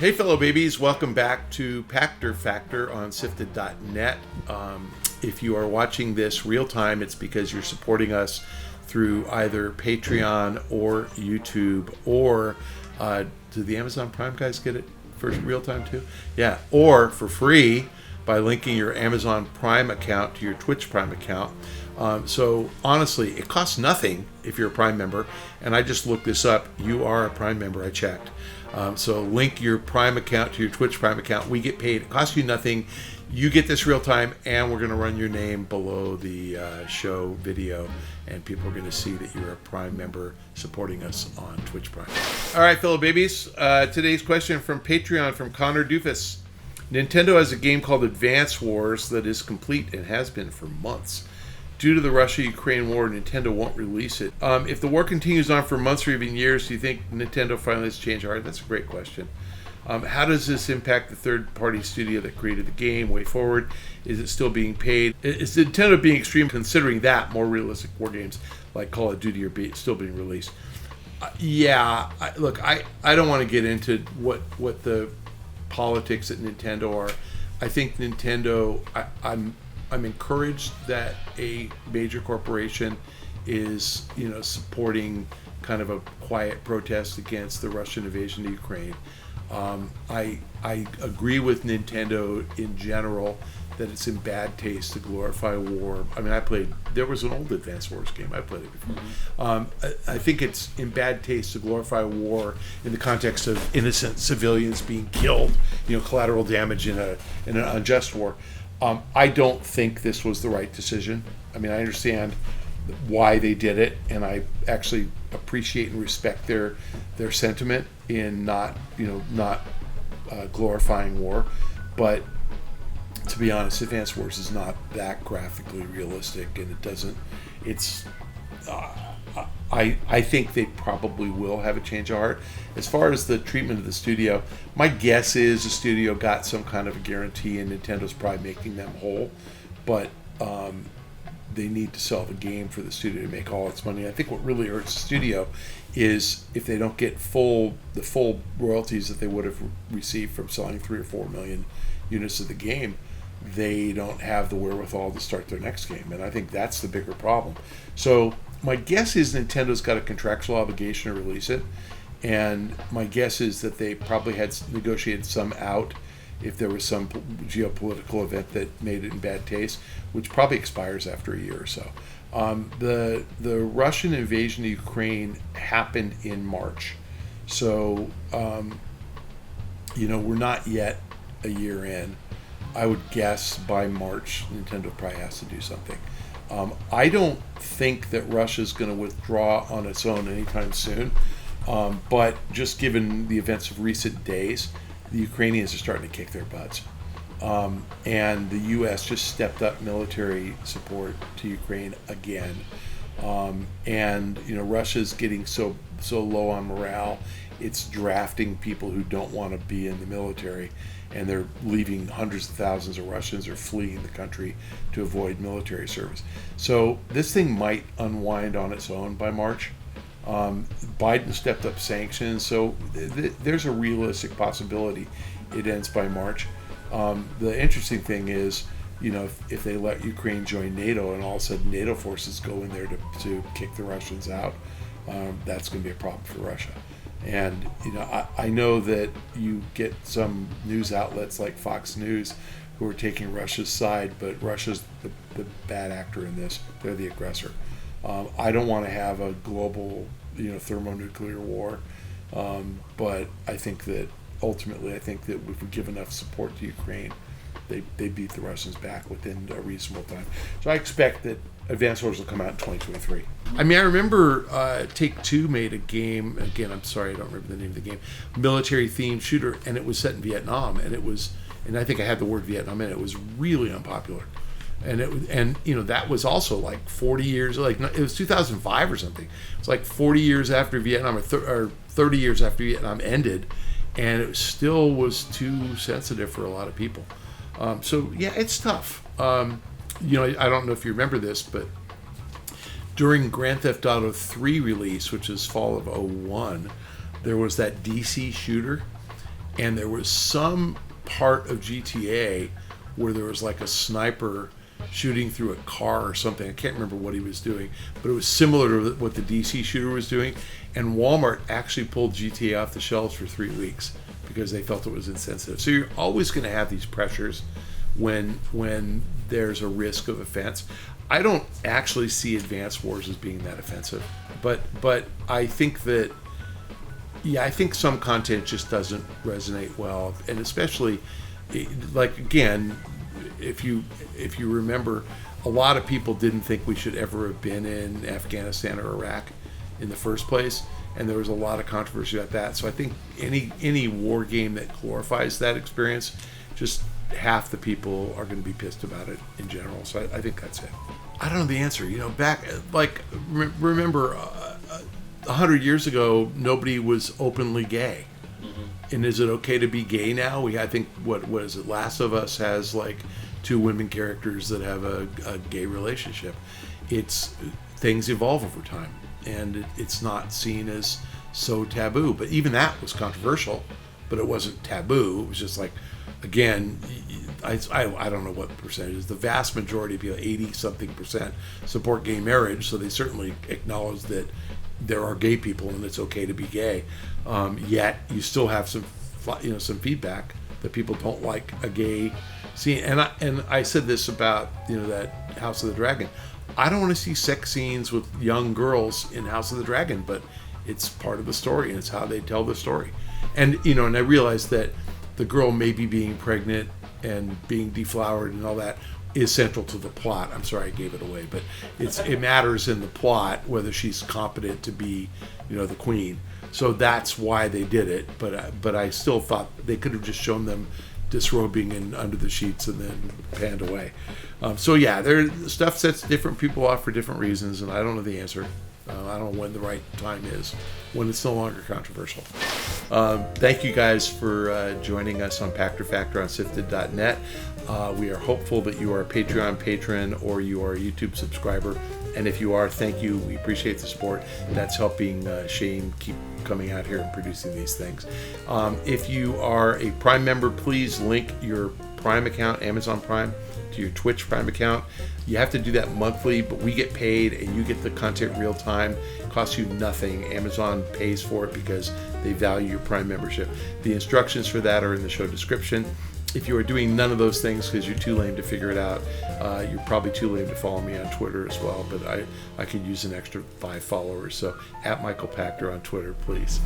Hey fellow babies, welcome back to Pachter Factor on SIFTD.net. If you are watching this real time, it's because you're supporting us through either Patreon or YouTube, or do the Amazon Prime guys get it for real time too? Yeah, or for free by linking your Amazon Prime account to your Twitch Prime account. So honestly, it costs nothing if you're a Prime member, and I just looked this up. You are a Prime member, I checked. So link your Prime account to your Twitch Prime account. We get paid. It costs you nothing. You get this real time, and we're going to run your name below the show video, and people are going to see that you're a Prime member supporting us on Twitch Prime. All right, fellow babies. Today's question from Patreon from Connor Doofus. Nintendo has a game called Advance Wars that is complete and has been for months. Due to the Russia-Ukraine war, Nintendo won't release it. If the war continues on for months or even years, do you think Nintendo finally has changed heart? That's a great question. How does this impact the third-party studio that created the game way forward? Is it still being paid? Is Nintendo being extreme considering that more realistic war games like Call of Duty are still being released? Look, I don't want to get into what the politics at Nintendo are. I think Nintendo, I'm encouraged that a major corporation is, supporting kind of a quiet protest against the Russian invasion of Ukraine. I agree with Nintendo in general that it's in bad taste to glorify war. I mean, there was an old Advance Wars game. I played it before. I think it's in bad taste to glorify war in the context of innocent civilians being killed, collateral damage in an unjust war. I don't think this was the right decision. I mean, I understand why they did it, and I actually appreciate and respect their sentiment in not glorifying war. But to be honest, Advance Wars is not that graphically realistic, and it doesn't. I think they probably will have a change of heart. As far as the treatment of the studio, my guess is the studio got some kind of a guarantee, and Nintendo's probably making them whole. But they need to sell the game for the studio to make all its money. I think what really hurts the studio is if they don't get the full royalties that they would have received from selling 3 or 4 million units of the game, they don't have the wherewithal to start their next game. And I think that's the bigger problem. So my guess is Nintendo's got a contractual obligation to release it, and my guess is that they probably had negotiated some out if there was some geopolitical event that made it in bad taste, which probably expires after a year or so. The Russian invasion of Ukraine happened in March, so we're not yet a year in. I would guess by March Nintendo probably has to do something. I don't think that Russia's going to withdraw on its own anytime soon, but just given the events of recent days, the Ukrainians are starting to kick their butts. And the U.S. just stepped up military support to Ukraine again. And Russia's getting so low on morale, it's drafting people who don't want to be in the military, and they're leaving hundreds of thousands of Russians or fleeing the country to avoid military service. So this thing might unwind on its own by March. Biden stepped up sanctions, so there's a realistic possibility it ends by March. The interesting thing is, if they let Ukraine join NATO and all of a sudden NATO forces go in there to kick the Russians out, that's going to be a problem for Russia. And I know that you get some news outlets like Fox News who are taking Russia's side, but Russia's the bad actor in this. They're the aggressor. I don't want to have a global, thermonuclear war, but I think that ultimately, if we give enough support to Ukraine, they beat the Russians back within a reasonable time. So I expect that Advance Wars will come out in 2023. I mean, I remember Take-Two made a game, again, I'm sorry, I don't remember the name of the game, military-themed shooter, and it was set in Vietnam, and I think I had the word Vietnam in it. It was really unpopular. And that was also like 40 years, it was 2005 or something. It was like 40 years after Vietnam, or 30 years after Vietnam ended, and it still was too sensitive for a lot of people. So yeah, it's tough. I don't know if you remember this, but during Grand Theft Auto 3 release, which is fall of 2001, there was that DC shooter, and there was some part of GTA where there was like a sniper shooting through a car or something. I can't remember what he was doing, but it was similar to what the DC shooter was doing. And Walmart actually pulled GTA off the shelves for 3 weeks because they felt it was insensitive. So you're always going to have these pressures when there's a risk of offense. I don't actually see Advance Wars as being that offensive, but I think that, yeah, I think some content just doesn't resonate well, and especially, like, again, if you remember, a lot of people didn't think we should ever have been in Afghanistan or Iraq in the first place, and there was a lot of controversy about that. So I think any war game that glorifies that experience, just half the people are going to be pissed about it in general. So I think that's it. I don't know the answer. Back, like, remember 100 years ago, nobody was openly gay. Mm-hmm. And is it okay to be gay now? I think, what is it? Last of Us has like 2 women characters that have a gay relationship. Things evolve over time, and it's not seen as so taboo. But even that was controversial, but it wasn't taboo. It was just like, again, I don't know what percentage is. The vast majority of people, 80-something%, support gay marriage, so they certainly acknowledge that there are gay people and it's okay to be gay. Yet you still have some feedback that people don't like a gay scene. And I said this about that House of the Dragon. I don't want to see sex scenes with young girls in House of the Dragon, but it's part of the story and it's how they tell the story. And and I realized that the girl maybe being pregnant and being deflowered and all that is central to the plot. I'm sorry I gave it away, but it matters in the plot whether she's competent to be, the queen. So that's why they did it. But I still thought they could have just shown them disrobing and under the sheets and then panned away. So yeah, stuff sets different people off for different reasons, and I don't know the answer. I don't know when the right time is, when it's no longer controversial. Thank you guys for joining us on Pachter Factor on SIFTD.net. We are hopeful that you are a Patreon patron or you are a YouTube subscriber. And if you are, thank you. We appreciate the support. That's helping Shane keep coming out here and producing these things. If you are a Prime member, please link your Prime account, Amazon Prime, to your Twitch Prime account. You have to do that monthly, but we get paid and you get the content real time. It costs you nothing. Amazon pays for it because they value your Prime membership. The instructions for that are in the show description. If you are doing none of those things because you're too lame to figure it out, you're probably too lame to follow me on Twitter as well, but I could use an extra 5 followers. So @Michael Pachter on Twitter, please.